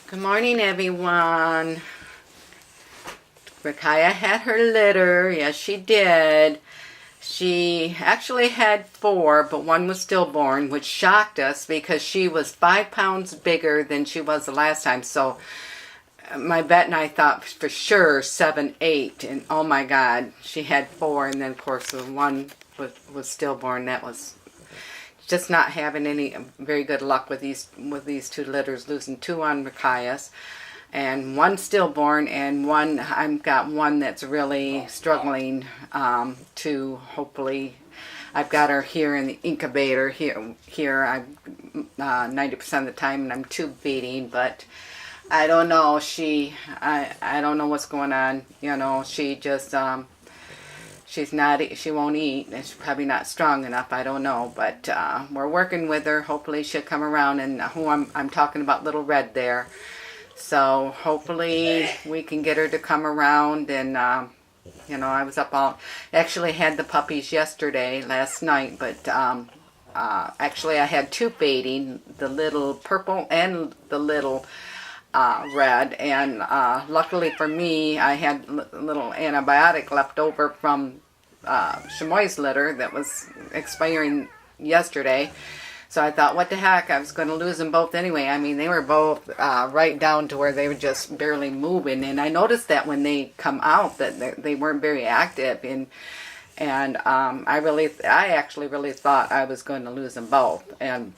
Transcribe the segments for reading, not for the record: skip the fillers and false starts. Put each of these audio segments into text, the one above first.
Good morning, everyone. Rakaya had her litter. Yes, she did. She actually had 4, but one was stillborn, which shocked us because she was 5 pounds bigger than she was the last time. So my vet and I thought for sure 7, 8, and oh my God, she had 4, and then of course the one was stillborn. That was just not having any very good luck with these 2 litters, losing 2 on Rakaya's, and 1 stillborn, and I've got one that's really struggling to hopefully. I've got her here in the incubator here. I'm 90% of the time, and I'm tube feeding, but I don't know. I don't know what's going on. You know, she just she won't eat, and she's probably not strong enough. I don't know, but we're working with her. Hopefully she'll come around, and who I'm talking about, Little Red there. So hopefully we can get her to come around. And you know, I was actually had the puppies last night, but actually I had 2 feeding, the little purple and the little red, and luckily for me, I had a little antibiotic left over from Chamois litter that was expiring yesterday. So I thought, what the heck, I was going to lose them both anyway. I mean, they were both right down to where they were just barely moving, and I noticed that when they come out that they weren't very active, and I actually really thought I was going to lose them both. And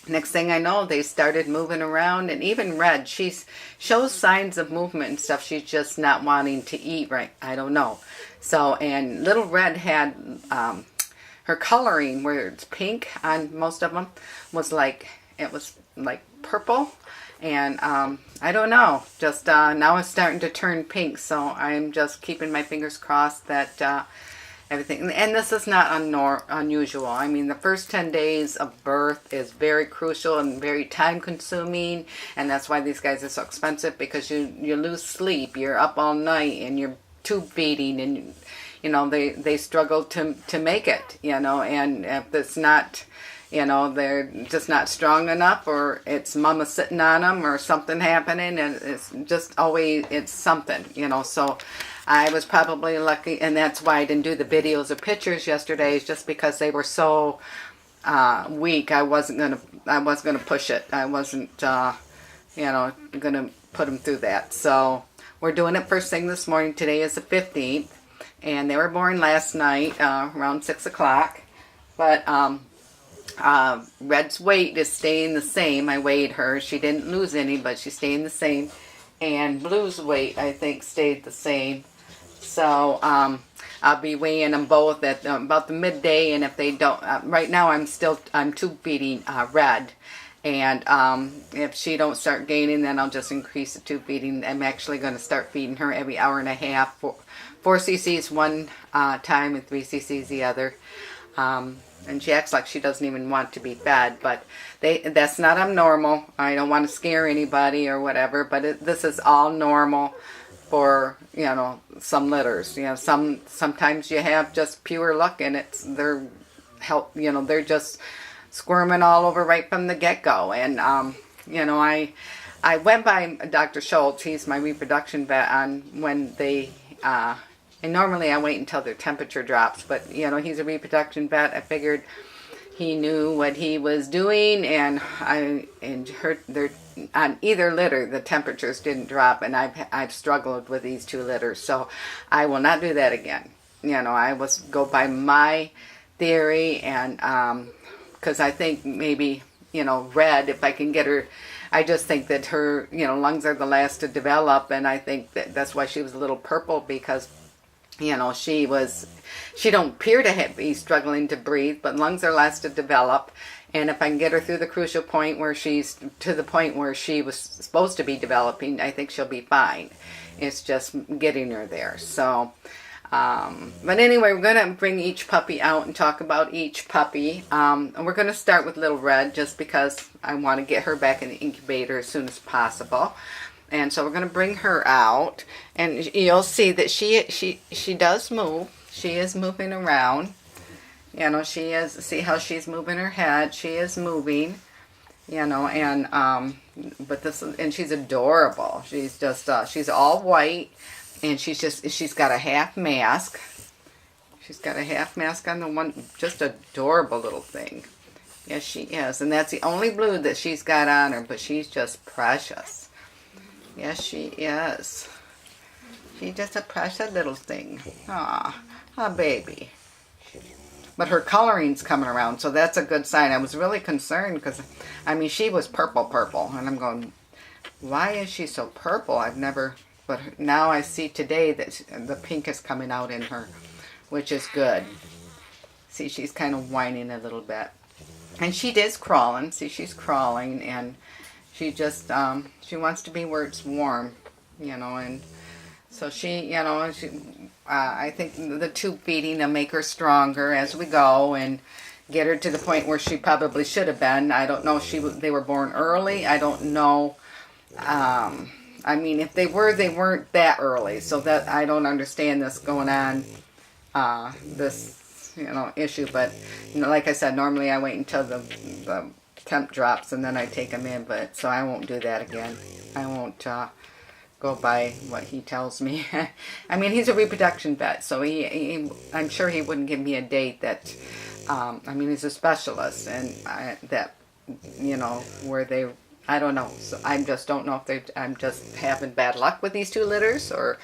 next thing I know, they started moving around, and even Red, she shows signs of movement and stuff. She's just not wanting to eat right. I don't know. So, and Little Red had her coloring, where it's pink on most of them, was like purple, and I don't know. Just now it's starting to turn pink. So I'm just keeping my fingers crossed that. Everything, and this is not unusual. I mean, the first 10 days of birth is very crucial and very time consuming, and that's why these guys are so expensive, because you lose sleep, you're up all night, and you're tube feeding, and you know they struggle to make it, you know. And if it's not, you know, they're just not strong enough, or it's mama sitting on them, or something happening, and it's just always, it's something, you know. So I was probably lucky, and that's why I didn't do the videos or pictures yesterday, just because they were so weak. I wasn't gonna push it. I wasn't, you know, gonna put them through that. So we're doing it first thing this morning. Today is the 15th, and they were born last night around 6 o'clock. But Red's weight is staying the same. I weighed her. She didn't lose any, but she's staying the same. And Blue's weight, I think, stayed the same. So I'll be weighing them both at about the midday, and if they don't, right now I'm tube feeding Red, and if she don't start gaining, then I'll just increase the tube feeding. I'm actually going to start feeding her every hour and a half, 4 cc's one time and 3 cc's the other. And she acts like she doesn't even want to be fed, but that's not abnormal. I don't want to scare anybody or whatever, but this is all normal for, you know, some litters. You know, sometimes you have just pure luck, and they're just squirming all over right from the get-go. And you know, I went by Dr. Schultz. He's my reproduction vet, on when they and normally I wait until their temperature drops, but you know, he's a reproduction vet. I figured he knew what he was doing, and on either litter the temperatures didn't drop, and I've struggled with these 2 litters, so I will not do that again. You know, I will go by my theory, and because I think maybe, you know, Red, if I can get her, I just think that her, you know, lungs are the last to develop, and I think that's why she was a little purple, because, you know, she don't appear to be struggling to breathe, but lungs are last to develop. And if I can get her through the crucial point where she's to the point where she was supposed to be developing, I think she'll be fine. It's just getting her there. So, but anyway, we're going to bring each puppy out and talk about each puppy. And we're going to start with Little Red, just because I want to get her back in the incubator as soon as possible. And so we're going to bring her out, and you'll see that she does move. She is moving around. You know, she is, see how she's moving her head. She is moving, you know, and But and she's adorable. She's just, she's all white, and she's got a half mask. She's got a half mask on the one, just adorable little thing. Yes, she is. And that's the only blue that she's got on her, but she's just precious. Yes, she is. She's just a precious little thing. Aw, a baby. But her coloring's coming around, so that's a good sign. I was really concerned because, I mean, she was purple. And I'm going, why is she so purple? I've never, but now I see today that the pink is coming out in her, which is good. See, she's kind of whining a little bit. And she is crawling. See, she's crawling, and she just, she wants to be where it's warm, you know, and so she, you know, I think the tube feeding will make her stronger as we go and get her to the point where she probably should have been. I don't know if they were born early. I don't know. I mean, if they were, they weren't that early. So that I don't understand this going on, this, you know, issue. But, you know, like I said, normally I wait until the temp drops and then I take them in. But so I won't do that again. I won't go by what he tells me. I mean, he's a reproduction vet, so I'm sure he wouldn't give me a date that, I mean, he's a specialist, and that, you know, where they, I don't know. So I just don't know if I'm just having bad luck with these two litters or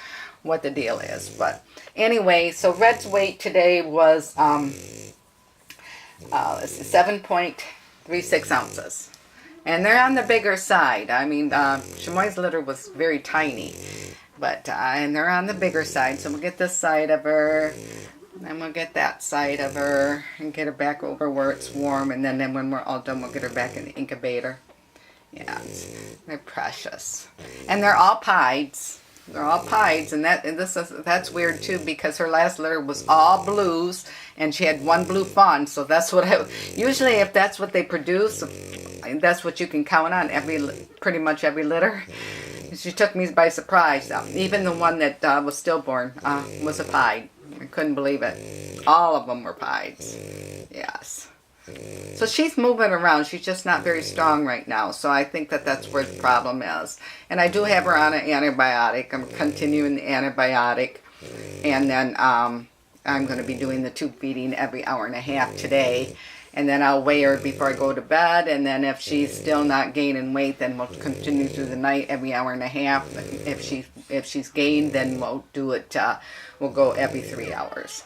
what the deal is. But anyway, so Red's weight today was 7.36 ounces. And they're on the bigger side. I mean, Chamoy's litter was very tiny. But, and they're on the bigger side. So we'll get this side of her. Then we'll get that side of her. And get her back over where it's warm. And then when we're all done, we'll get her back in the incubator. Yeah, they're precious. And they're all pieds. They're all pieds. And that's weird, too, because her last litter was all blues. And she had one blue fawn. So that's what usually if that's what they produce, that's what you can count on pretty much every litter. She took me by surprise. Even the one that was stillborn was a pied. I couldn't believe it. All of them were pieds. Yes. So she's moving around. She's just not very strong right now. So I think that's where the problem is. And I do have her on an antibiotic. I'm continuing the antibiotic. And then I'm going to be doing the tube feeding every hour and a half today. And then I'll weigh her before I go to bed. And then if she's still not gaining weight, then we'll continue through the night every hour and a half. If she's gained, then we'll do it. We'll go every 3 hours.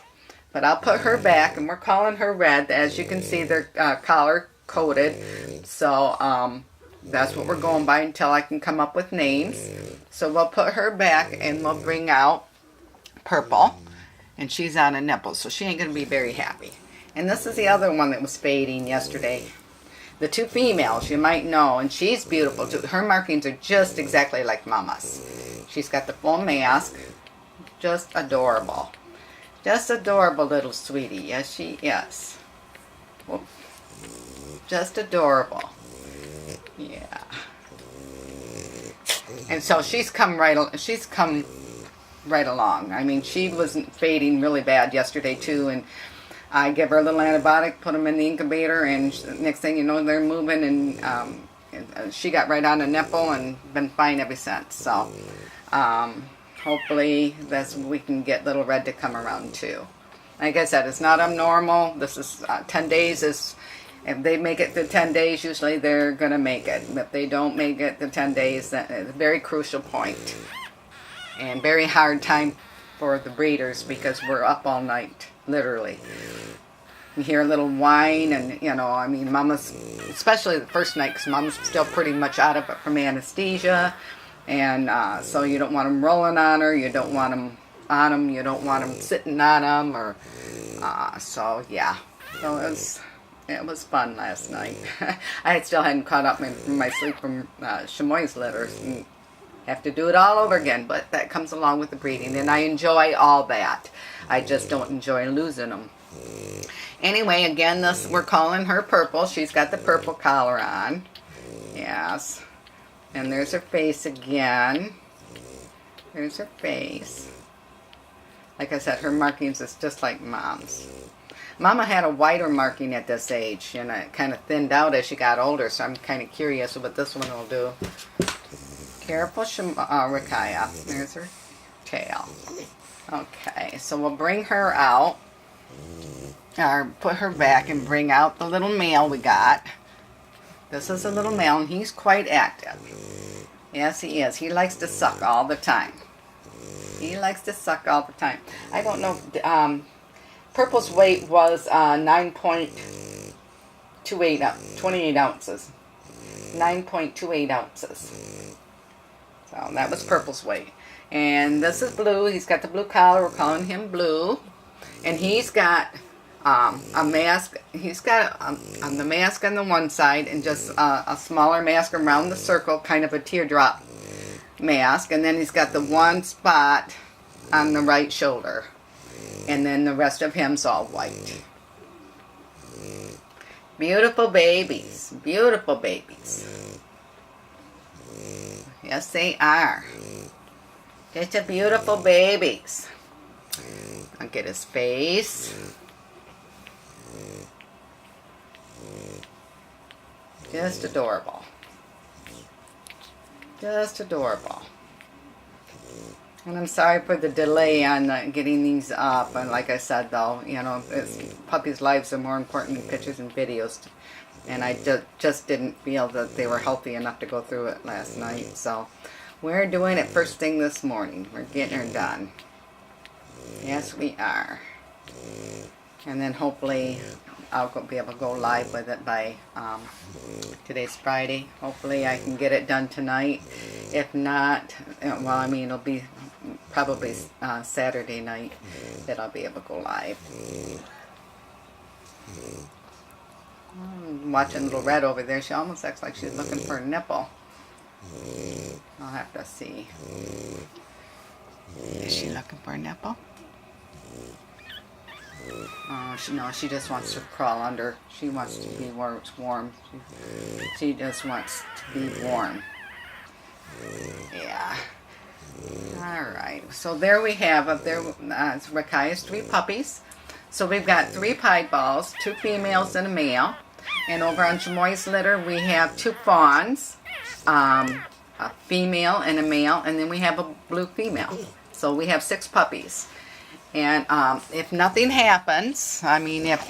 But I'll put her back, and we're calling her Red. As you can see, they're collar coded. So that's what we're going by until I can come up with names. So we'll put her back, and we'll bring out Purple. And she's on a nipple, so she ain't going to be very happy. And this is the other one that was fading yesterday. The two females, you might know, and she's beautiful too. Her markings are just exactly like Mama's. She's got the full mask. Just adorable. Just adorable little sweetie. Yes, she is. Whoop. Just adorable. Yeah. And so she's come right along. I mean, she wasn't fading really bad yesterday too, and I give her a little antibiotic, put them in the incubator, and next thing you know, they're moving, and she got right on a nipple and been fine ever since. So hopefully we can get little Red to come around too. Like I said, it's not abnormal. This is 10 days. If they make it to 10 days, usually they're going to make it. If they don't make it to 10 days, that's a very crucial point. And very hard time for the breeders because we're up all night, literally. You hear a little whine, and, you know, I mean, Mama's, especially the first night, because Mama's still pretty much out of it from anesthesia. And so you don't want them rolling on her. You don't want them on them. You don't want them sitting on them. Or, so, yeah. So it was fun last night. I still hadn't caught up from my sleep from Chamoy's litters. And have to do it all over again, but that comes along with the breeding, and I enjoy all that. I just don't enjoy losing them. Anyway, again, we're calling her Purple. She's got the purple collar on. Yes. And there's her face again. There's her face. Like I said, her markings is just like Mom's. Mama had a whiter marking at this age, and it kind of thinned out as she got older, so I'm kind of curious what this one will do. Careful, Rakaya. There's her tail. Okay, so we'll bring her out, or put her back and bring out the little male we got. This is a little male, and he's quite active. Yes, he is. He likes to suck all the time. He likes to suck all the time. I don't know. Purple's weight was 28 ounces. 9.28 ounces. So that was Purple's weight. And this is Blue. He's got the blue collar. We're calling him Blue. And he's got a mask. He's got the mask on the one side and just a smaller mask around the circle, kind of a teardrop mask. And then he's got the one spot on the right shoulder. And then the rest of him's all white. Beautiful babies. Beautiful babies. Yes, they are. Just a beautiful babies. I'll get his face. Just adorable. Just adorable. And I'm sorry for the delay on getting these up. And like I said, though, you know, puppies' lives are more important than pictures and videos. And I just didn't feel that they were healthy enough to go through it last night. So we're doing it first thing this morning. We're getting her done. Yes, we are. And then hopefully I'll be able to go live with it by, today's Friday. Hopefully I can get it done tonight. If not, well, I mean, it'll be probably Saturday night that I'll be able to go live. I'm watching Little Red over there. She almost acts like she's looking for a nipple. I'll have to see. Is she looking for a nipple? Oh, no, she just wants to crawl under. She wants to be where it's warm. She just wants to be warm. Yeah. Alright, so there we have it. It's Rakaya's 3 puppies. So we've got 3 pied balls, 2 females and a male. And over on Chamoy's litter we have 2 fawns, a female and a male, and then we have a blue female. So we have 6 puppies. And if nothing happens, I mean, if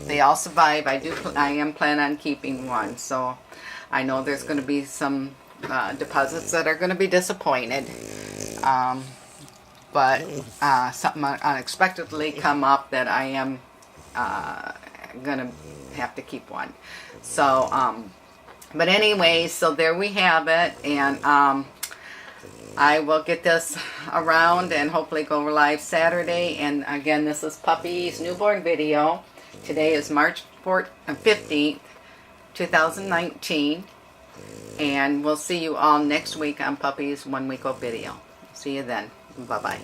they all survive, I am planning on keeping one. So I know there's going to be some deposits that are going to be disappointed. But something unexpectedly come up that I am going to have to keep one. So, but anyway, so there we have it. And I will get this around and hopefully go live Saturday. And again, this is Puppy's newborn video. Today is March 15th, 2019. And we'll see you all next week on Puppy's 1 week old video. See you then. Bye-bye.